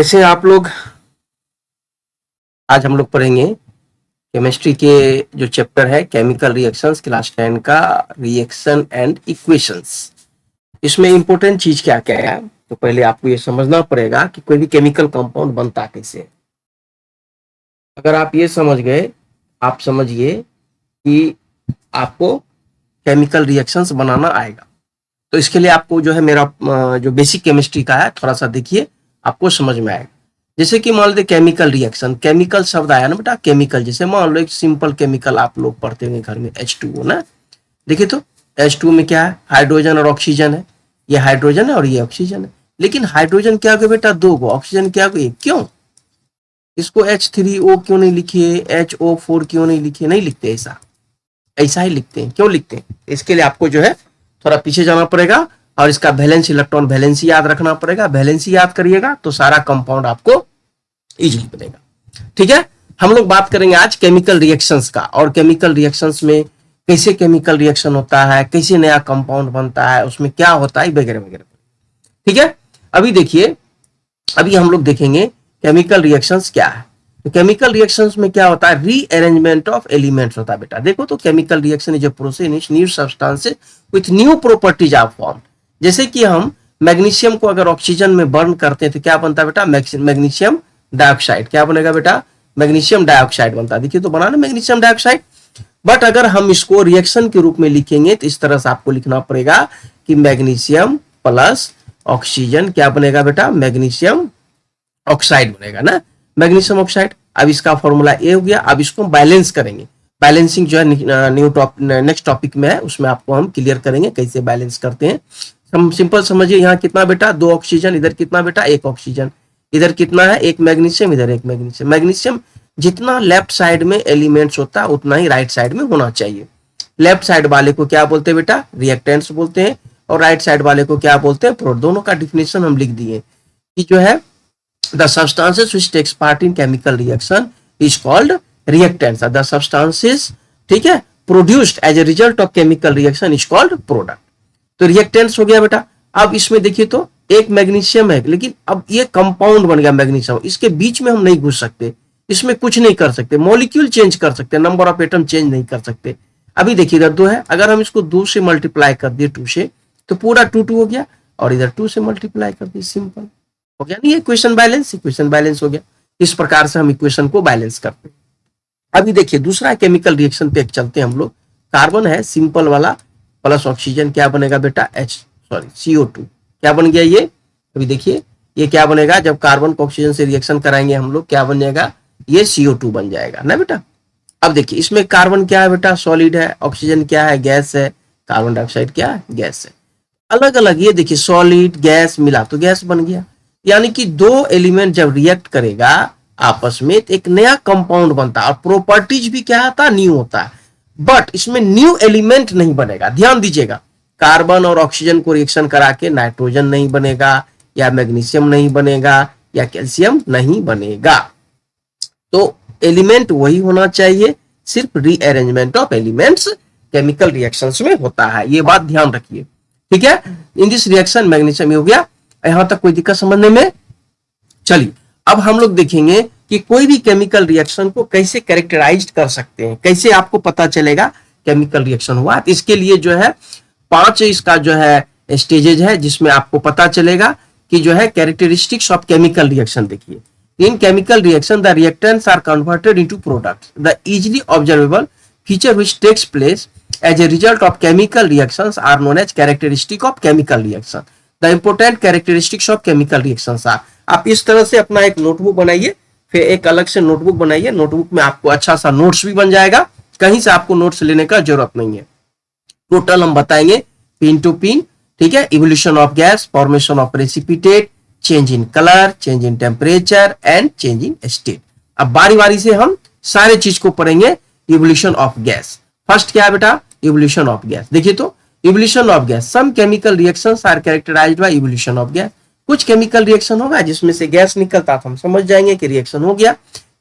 जैसे आप लोग आज हम लोग पढ़ेंगे केमिस्ट्री के जो चैप्टर है केमिकल रिएक्शंस क्लास 10 का रिएक्शन एंड इक्वेशंस। इसमें इंपॉर्टेंट चीज क्या क्या है, तो पहले आपको ये समझना पड़ेगा कि कोई भी केमिकल कंपाउंड बनता कैसे। अगर आप ये समझ गए, आप समझिए कि आपको केमिकल रिएक्शंस बनाना आएगा। तो इसके लिए आपको जो है मेरा जो बेसिक केमिस्ट्री का है थोड़ा सा देखिए, आपको समझ में आएगा। जैसे कि मान लो केमिकल रिएक्शन, केमिकल शब्द आया ना बेटा, केमिकल। जैसे मान लो एक सिंपल केमिकल आप लोग पढ़ते होंगे घर में, H2O ना। देखिए तो H2O में क्या है, हाइड्रोजन और ऑक्सीजन है। ये हाइड्रोजन है और ये ऑक्सीजन है। लेकिन हाइड्रोजन क्या हो गया बेटा, 2 गो, ऑक्सीजन क्या हो गया, क्यों? इसको H3O क्यों नहीं लिखिए, HO4 क्यों नहीं लिखिए? नहीं लिखते, ऐसा ऐसा ही लिखते हैं। क्यों लिखते हैं? इसके लिए आपको जो है थोड़ा पीछे जाना पड़ेगा और इसका वैलेंस इलेक्ट्रॉन वैलेंसी याद रखना पड़ेगा। वैलेंसी याद करिएगा तो सारा कंपाउंड आपको इजीली बनेगा। ठीक है, हम लोग बात करेंगे आज केमिकल रिएक्शंस का, और केमिकल रिएक्शंस में कैसे केमिकल रिएक्शन होता है, कैसे नया कंपाउंड बनता है, उसमें क्या होता है, वगैरह वगैरह। ठीक है, अभी देखिए, अभी हम लोग देखेंगे केमिकल रिएक्शंस क्या है। तो केमिकल रिएक्शंस में क्या होता है, रीअरेंजमेंट ऑफ एलिमेंट्स होता है बेटा। देखो तो chemical reaction is a process new substances with new properties of form. जैसे कि हम मैग्नीशियम को अगर ऑक्सीजन में बर्न करते हैं तो क्या बनता है बेटा, मैग्नीशियम डाइऑक्साइड। क्या बनेगा बेटा, मैग्नीशियम डाइऑक्साइड बनता है। देखिए तो बना ना मैग्नीशियम डाइऑक्साइड। बट अगर हम इसको रिएक्शन के रूप में लिखेंगे तो इस तरह से आपको लिखना पड़ेगा कि मैग्नीशियम प्लस ऑक्सीजन क्या बनेगा बेटा, मैग्नीशियम ऑक्साइड बनेगा ना, मैग्नीशियम ऑक्साइड। अब इसका फॉर्मूला ए हो गया। अब इसको हम बैलेंस करेंगे। बैलेंसिंग जो है नेक्स्ट टॉपिक में है, उसमें आपको हम क्लियर करेंगे कैसे बैलेंस करते हैं। हम सिंपल समझिए, यहाँ कितना बेटा, 2 ऑक्सीजन, इधर कितना बेटा, 1 ऑक्सीजन, इधर कितना है, 1 मैग्नीशियम, इधर 1 मैग्नीशियम। मैग्नीशियम जितना लेफ्ट साइड में एलिमेंट्स होता है उतना ही राइट साइड में होना चाहिए। लेफ्ट साइड वाले को क्या बोलते हैं बेटा, रिएक्टेंट्स बोलते हैं, और राइट साइड वाले को क्या बोलते हैं, प्रोडक्ट। दोनों का डिफिनेशन हम लिख दिए कि जो है the substances which takes part in chemical reaction is called reactants. The substances, ठीक है, produced as a result of chemical reaction is called product. तो reactants हो गया बेटा। अब इसमें देखिए तो एक मैग्नीशियम है, लेकिन अब ये कंपाउंड बन गया मैग्नीशियम। इसके बीच में हम नहीं घुस सकते, इसमें कुछ नहीं कर सकते, मॉलिक्यूल चेंज कर सकते, नंबर ऑफ एटम चेंज नहीं कर सकते। अभी देखिए इधर 2 है, अगर हम इसको 2 से मल्टीप्लाई कर दिए 2 से, तो पूरा 2 हो गया, और इधर 2 से मल्टीप्लाई कर दिए, सिंपल हो गया। नहीं, इक्वेशन बैलेंस हो गया। इस प्रकार से हम इक्वेशन को बैलेंस करते हैं। अभी देखिए दूसरा केमिकल रिएक्शन पे चलते हैं हम लोग। कार्बन है सिंपल वाला प्लस ऑक्सीजन, क्या बनेगा बेटा, CO2 क्या बन गया ये। अभी देखिए ये क्या बनेगा, जब कार्बन को ऑक्सीजन से रिएक्शन कराएंगे हम लोग, क्या बन जाएगा, ये CO2 बन जाएगा ना बेटा। अब देखिए इसमें कार्बन क्या है बेटा, सॉलिड है, ऑक्सीजन क्या है, गैस है, कार्बन डाइऑक्साइड क्या है, गैस है। अलग अलग ये देखिए सॉलिड गैस मिला तो गैस बन गया। यानी कि 2 एलिमेंट जब रिएक्ट करेगा आपस में तो एक नया कंपाउंड बनता है, और प्रॉपर्टीज भी क्या होता है, न्यू होता है। बट इसमें न्यू एलिमेंट नहीं बनेगा, ध्यान दीजिएगा। कार्बन और ऑक्सीजन को रिएक्शन करा के नाइट्रोजन नहीं बनेगा, या मैग्नीशियम नहीं बनेगा, या कैल्शियम नहीं बनेगा। तो एलिमेंट वही होना चाहिए, सिर्फ rearrangement of elements chemical reactions में होता है, ये बात ध्यान रखिए। ठीक है, इन दिस रिएक्शन मैग्नीशियम हो गया। यहां तक कोई दिक्कत समझने में? चलिए अब हम लोग देखेंगे कि कोई भी केमिकल रिएक्शन को कैसे कैरेक्टराइज कर सकते हैं, कैसे आपको पता चलेगा केमिकल रिएक्शन हुआ। तो इसके लिए जो है 5 इसका जो है स्टेजेज है, जिसमें आपको पता चलेगा कि जो है कैरेक्टरिस्टिक्स ऑफ केमिकल रिएक्शन। देखिए, in chemical reaction the reactants are converted into products, the easily observable feature which takes place as a result of chemical reactions are known as characteristic of chemical reaction. The important characteristics of chemical reactions are. आप इस तरह से अपना एक notebook बनाइए, फिर एक अलग से नोटबुक बनाइए। नोटबुक में आपको अच्छा सा नोट्स भी बन जाएगा, कहीं से आपको नोट्स लेने का जरूरत नहीं है। टोटल हम बताएंगे पिन टू पिन। ठीक है, evolution of gas, formation of precipitate, change in colour, change in temperature and change in state. अब बारी बारी से हम सारे चीज को पढ़ेंगे। इवोल्यूशन ऑफ गैस, फर्स्ट क्या है बेटा, इवोल्यूशन ऑफ गैस। देखिए तो evolution of gas, some chemical reactions are characterised by evolution of gas. कुछ केमिकल रिएक्शन होगा जिसमें से गैस निकलता, तो हम समझ जाएंगे कि रिएक्शन हो गया।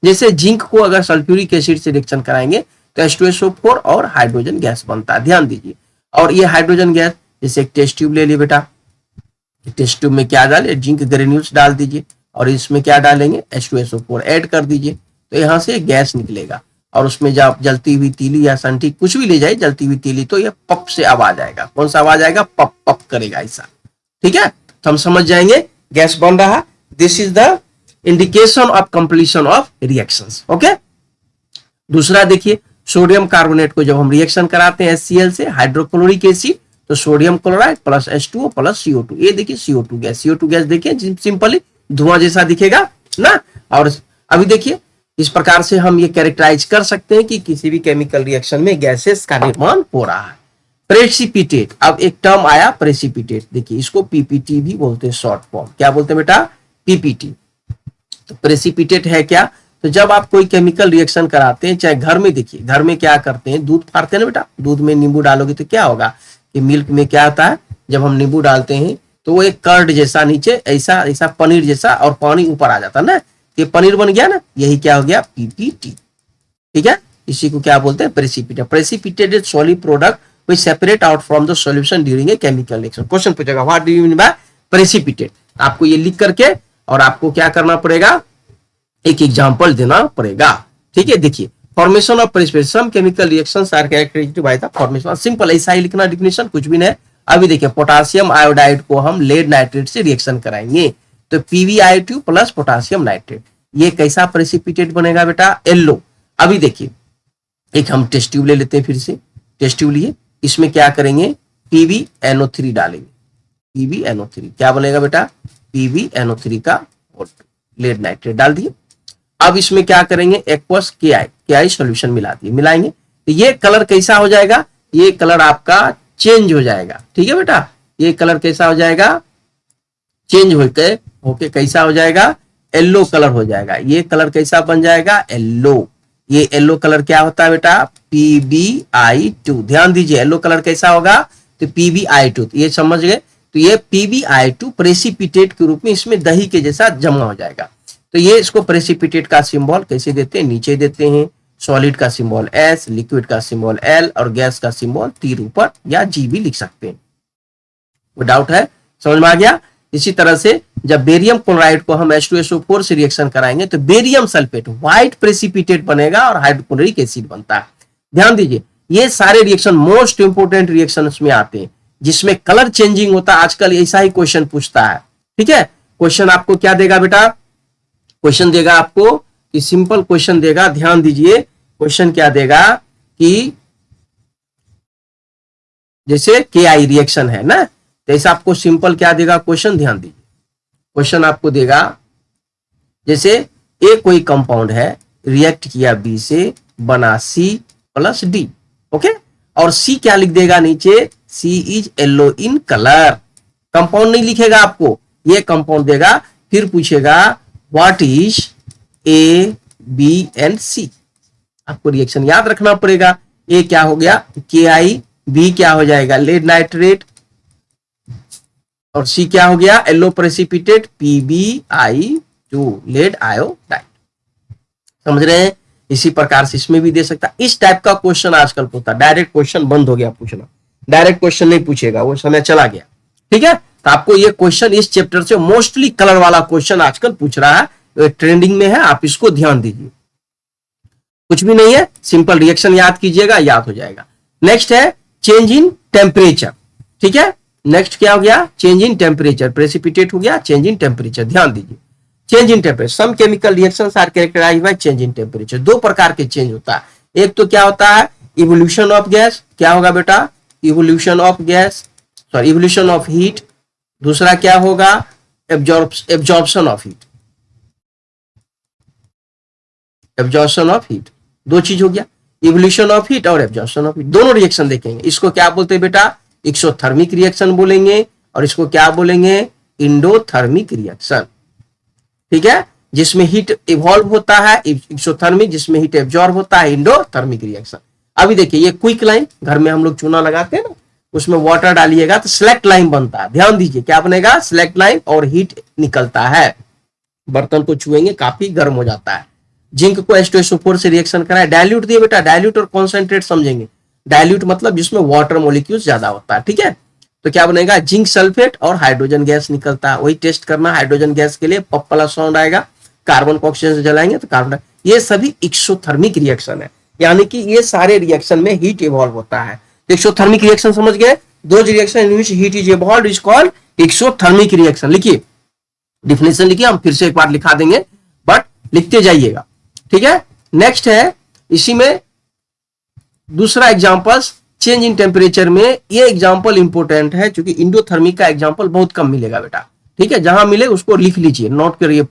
जैसे जिंक को अगर सल्फ्यूरिक एसिड से रिएक्शन कराएंगे तो H2SO4 और हाइड्रोजन गैस बनता है, ध्यान दीजिए। और ये हाइड्रोजन गैस, जैसे एक टेस्ट ट्यूब ले लिए बेटा, टेस्ट ट्यूब में क्या डाले, जिंक ग्रेन्यूल्स डाल दीजिए, और इसमें क्या डालेंगे H2SO4 ऐड कर दीजिए, तो यहाँ से गैस निकलेगा और उसमें जब जलती हुई तीली या संठी कुछ भी ले जाए जलती हुई तीली, तो ये पप से आवाज आएगा। कौन सा आवाज आएगा? पप पप करेगा ऐसा। ठीक है, तो हम समझ जाएंगे गैस बन रहा। This is the indication of completion of reactions. Okay, दूसरा देखिए, सोडियम कार्बोनेट को जब हम रिएक्शन कराते हैं HCl से हाइड्रोक्लोरिक एसिड, तो sodium chloride plus H2O plus CO2, ये देखिए CO2 गैस। CO2 गैस देखिए सिंपली धुआं जैसा दिखेगा ना। और अभी देखिए इस प्रकार से हम ये कैरेक्टराइज कर सकते हैं कि किसी भी केमिकल रिएक्शन में गैसेस का निर्माण हो रहा है। प्रेसिपिटेट, अब एक टर्म आया प्रेसिपिटेट, देखिए इसको PPT भी बोलते हैं, शॉर्ट फॉर्म क्या बोलते हैं बेटा? PPT। तो प्रेसिपिटेट है क्या? तो जब आप कोई केमिकल रिएक्शन कराते हैं, चाहे घर में, देखिए घर में क्या करते हैं, दूध फाड़ते हैं ना बेटा, दूध में नींबू डालोगे तो क्या होगा कि मिल्क में क्या आता है, जब हम नींबू डालते हैं तो वो एक कर्ड जैसा नीचे ऐसा ऐसा पनीर जैसा और पानी ऊपर आ जाता है ना, ये पनीर बन गया ना, यही क्या हो गया? PPT। ठीक है, इसी को क्या बोलते हैं? Precipitate. Precipitated solid product which separate out from the solution during a chemical reaction। Question पूछेगा what do you mean by precipitate, आपको ये लिख करके और आपको क्या करना पड़ेगा, एक एग्जांपल देना पड़ेगा। ठीक है, देखिए formation of precipitate, some chemical reactions are characterised by the formation, simple ऐसा ही लिखना, डिफिनेशन कुछ भी नहीं। अभी देखिए पोटासियम आयोडाइड को हम लेड नाइट्रेट से रिएक्शन कराएंगे, तो PbI2 प्लस पोटासियम नाइट्रेट, ये कैसा प्रेसिपिटेट बनेगा बेटा? येलो। अभी देखिए एक हम टेस्ट ट्यूब ले लेते हैं, फिर से टेस्ट ट्यूब लिए, इसमें क्या करेंगे? PbNO3 डालेंगे, PbNO3 क्या बनेगा बेटा? PbNO3 का लेड नाइट्रेट डाल दिए। अब इसमें क्या करेंगे? एक्वस KI सॉल्यूशन मिला दिए, मिलाएंगे तो ये कलर कैसा हो जाएगा? ये कलर आपका चेंज हो जाएगा। ठीक है बेटा, ये कलर कैसा हो जाएगा? चेंज होके कैसा हो जाएगा? येलो कलर हो जाएगा। ये कलर कैसा बन जाएगा? येलो। ये येलो कलर क्या होता है बेटा? PbI2। ध्यान दीजिए येलो कलर कैसा होगा? तो PbI2, तो ये समझ गए, तो ये PbI2 प्रेसिपिटेट के रूप में इसमें दही के जैसा जमा हो जाएगा। तो ये इसको प्रेसिपिटेट का सिंबल कैसे देते हैं? नीचे देते हैं, सॉलिड का सिंबल S, लिक्विड का सिंबल L और गैस का सिंबल तीर ऊपर या G भी लिख सकते हैं। कोई डाउट है? समझ में आ गया? इसी तरह से जब बेरियम क्लोराइड को हम H2SO4 से रिएक्शन कराएंगे तो बेरियम सल्फेट व्हाइट प्रेसिपिटेट बनेगा और हाइड्रोक्लोरिक एसिड बनता है। ध्यान दीजिए ये सारे रिएक्शन मोस्ट इंपोर्टेंट रिएक्शंस में आते हैं जिसमें कलर चेंजिंग होता है। आजकल ऐसा ही क्वेश्चन पूछता है। ठीक है, क्वेश्चन आपको क्या देगा बेटा? क्वेश्चन देगा आपको कि सिंपल क्वेश्चन देगा, ध्यान दीजिए क्वेश्चन क्या देगा कि जैसे KI रिएक्शन है ना, तो ऐसा आपको सिंपल क्या देगा क्वेश्चन? ध्यान दीजिए क्वेश्चन आपको देगा जैसे ए कोई कंपाउंड है, रिएक्ट किया B से, बना C प्लस D। ओके, और C क्या लिख देगा नीचे? C is yellow in colour. Compound नहीं लिखेगा आपको, ये कंपाउंड देगा, फिर पूछेगा what is A, B and C। आपको रिएक्शन याद रखना पड़ेगा। ए क्या हो गया? KI, B क्या हो जाएगा? लेड नाइट्रेट, और C क्या हो गया? Yellow precipitate PbI2 lead iodide. समझ रहे हैं? इसी प्रकार से इसमें भी दे सकता है। इस टाइप का क्वेश्चन आजकल पूछता, डायरेक्ट क्वेश्चन बंद हो गया पूछना, डायरेक्ट क्वेश्चन नहीं पूछेगा, वो समय चला गया। ठीक है, तो आपको ये क्वेश्चन इस चैप्टर से मोस्टली कलर वाला क्वेश्चन आजकल पूछ रहा है, ट्रेंडिंग में है, आप इसको ध्यान दीजिए। कुछ भी नहीं है, सिंपल रिएक्शन याद कीजिएगा, याद हो जाएगा। नेक्स्ट है चेंज इन टेम्परेचर। ठीक है, नेक्स्ट क्या हो गया? Change in temperature. प्रेसिपिटेट हो गया, चेंज इन टेम्परेचर। ध्यान दीजिए change in temperature, some chemical reactions are characterised by change in temperature. दो प्रकार के चेंज होता है, एक तो क्या होता है? Evolution of gas. क्या होगा बेटा? Evolution of gas, sorry evolution of heat. दूसरा क्या होगा? Absorption of heat. Absorption of heat, दो चीज हो गया, इवोल्यूशन ऑफ हीट और एब्जॉर्प्शन ऑफ हीट। दोनों रिएक्शन देखेंगे। इसको क्या बोलते हैं बेटा? एक्सोथर्मिक रिएक्शन बोलेंगे, और इसको क्या बोलेंगे? Endothermic reaction. ठीक है, जिसमें हीट इवॉल्व होता है एक्सोथर्मिक, जिसमें हीट एब्जॉर्ब होता है इंडोथर्मिक रिएक्शन। अभी देखिए ये क्विक लाइन, घर में हम लोग चूना लगाते हैं ना, उसमें वाटर डालिएगा तो स्लेक्ट लाइन बनता है। ध्यान दीजिए क्या बनेगा? स्लेक्ट लाइन, और हीट निकलता है। बर्तन को छुएंगे काफी गर्म हो जाता है। जिंक को H2SO4 से रिएक्शन कराए, डायल्यूट दिए बेटा, डायल्यूट और कॉन्सेंट्रेट समझेंगे। डायल्यूट मतलब जिसमें वाटर मोलिक्यूल्स ज्यादा होता है। ठीक है, तो क्या बनेगा, जिंक सल्फेट और हाइड्रोजन गैस निकलता है। वही टेस्ट करना, हाइड्रोजन गैस के लिए पप प्लस साउंड आएगा, कार्बन को ऑक्सीजन से जलाएंगे तो कार्बन। ये सभी एक्सोथर्मिक रिएक्शन है, यानी कि ये सारे रिएक्शन में हीट इवॉल्व होता है। एक्सोथर्मिक रिएक्शन समझ गए, those reaction in which heat is evolved is called exothermic reaction. लिखिए डिफिनेशन लिखिए, हम फिर से एक बार लिखा देंगे बट लिखते जाइएगा, ठीक है। नेक्स्ट है इसी में दूसरा एग्जांपल्स, चेंज इन टेम्परेचर में। ये एग्जांपल इंपोर्टेंट है क्योंकि इंडोथर्मिक का एग्जांपल बहुत कम मिलेगा बेटा, ठीक है। जहां मिले उसको लिख लीजिए, नोट करिए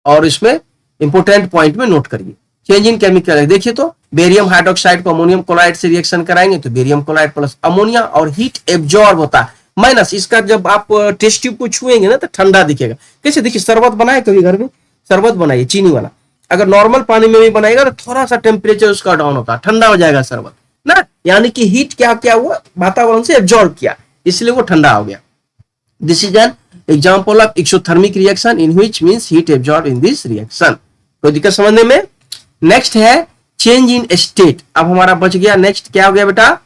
और इसमें इंपोर्टेंट पॉइंट में नोट करिए। चेंज इन केमिकल, देखिए तो बेरियम हाइड्रोक्साइड को अमोनियम क्लोराइड से रिएक्शन कराएंगे तो बेरियम क्लोराइड प्लस अमोनिया, और हीट एब्जॉर्ब होता है माइनस। इसका जब आप टेस्ट ट्यूब को छुएंगे ना तो ठंडा दिखेगा। कैसे, देखिए शरबत बनाए कभी घर में, शरबत बनाइए चीनी वाला, अगर नॉर्मल पानी में भी बनाएगा तो थोड़ा सा टेम्परेचर उसका डाउन होता है, ठंडा हो जाएगा शरबत ना, यानी कि हीट क्या क्या हुआ, वातावरण से एब्जॉर्ब किया, इसलिए वो ठंडा हो गया। This is an example of exothermic reaction in which means heat absorb in this reaction. कोई दिक्कत समझने में? नेक्स्ट है चेंज इन स्टेट। अब हमारा बच गया, नेक्स्ट क्या हो गया बेटा,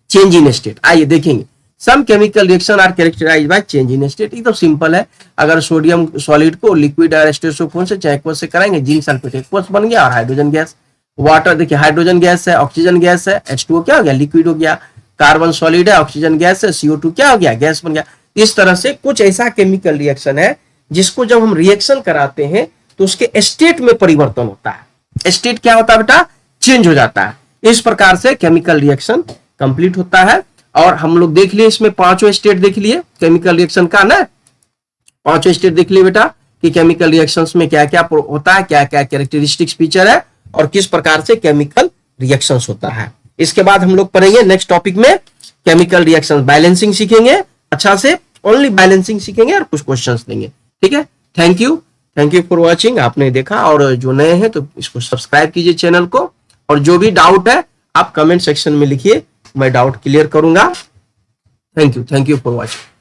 चेंज इन स्टेट। आइए देखेंगे, some chemical reaction are characterised by change in state. एकदम सिंपल है, अगर सोडियम सॉलिड को लिक्विड और एस्टेसोफोन से चाहे एक्वस से कराएंगे, जिंक सल्फेट एक्वस बन गया और हाइड्रोजन गैस, वाटर देखिए हाइड्रोजन गैस है, ऑक्सीजन गैस है, H2O क्या हो गया, लिक्विड हो गया, कार्बन सॉलिड है, ऑक्सीजन गैस है, CO2 क्या हो गया, गैस बन गया। इस तरह से कुछ ऐसा केमिकल रिएक्शन है जिसको जब हम रिएक्शन कराते हैं तो उसके स्टेट में परिवर्तन होता है। स्टेट क्या होता है बेटा, चेंज हो जाता है। इस प्रकार से केमिकल रिएक्शन कंप्लीट होता है। और हम लोग देख लिए इसमें पांचों स्टेट देख लिए केमिकल रिएक्शन का ना, पांचों स्टेट देख लिए बेटा कि केमिकल रिएक्शंस में क्या क्या होता है, क्या क्या कैरेक्टरिस्टिक्स फीचर है और किस प्रकार से केमिकल रिएक्शंस होता है। इसके बाद हम लोग पढ़ेंगे नेक्स्ट टॉपिक में केमिकल रिएक्शंस, बैलेंसिंग सीखेंगे अच्छा से, ओनली बैलेंसिंग सीखेंगे और कुछ क्वेश्चंस देंगे, ठीक है। Thank you for watching. आपने देखा, और जो नए हैं तो इसको सब्सक्राइब कीजिए चैनल को, और जो भी डाउट है आप कमेंट सेक्शन में लिखिए, मैं डाउट क्लियर करूंगा। Thank you for watching.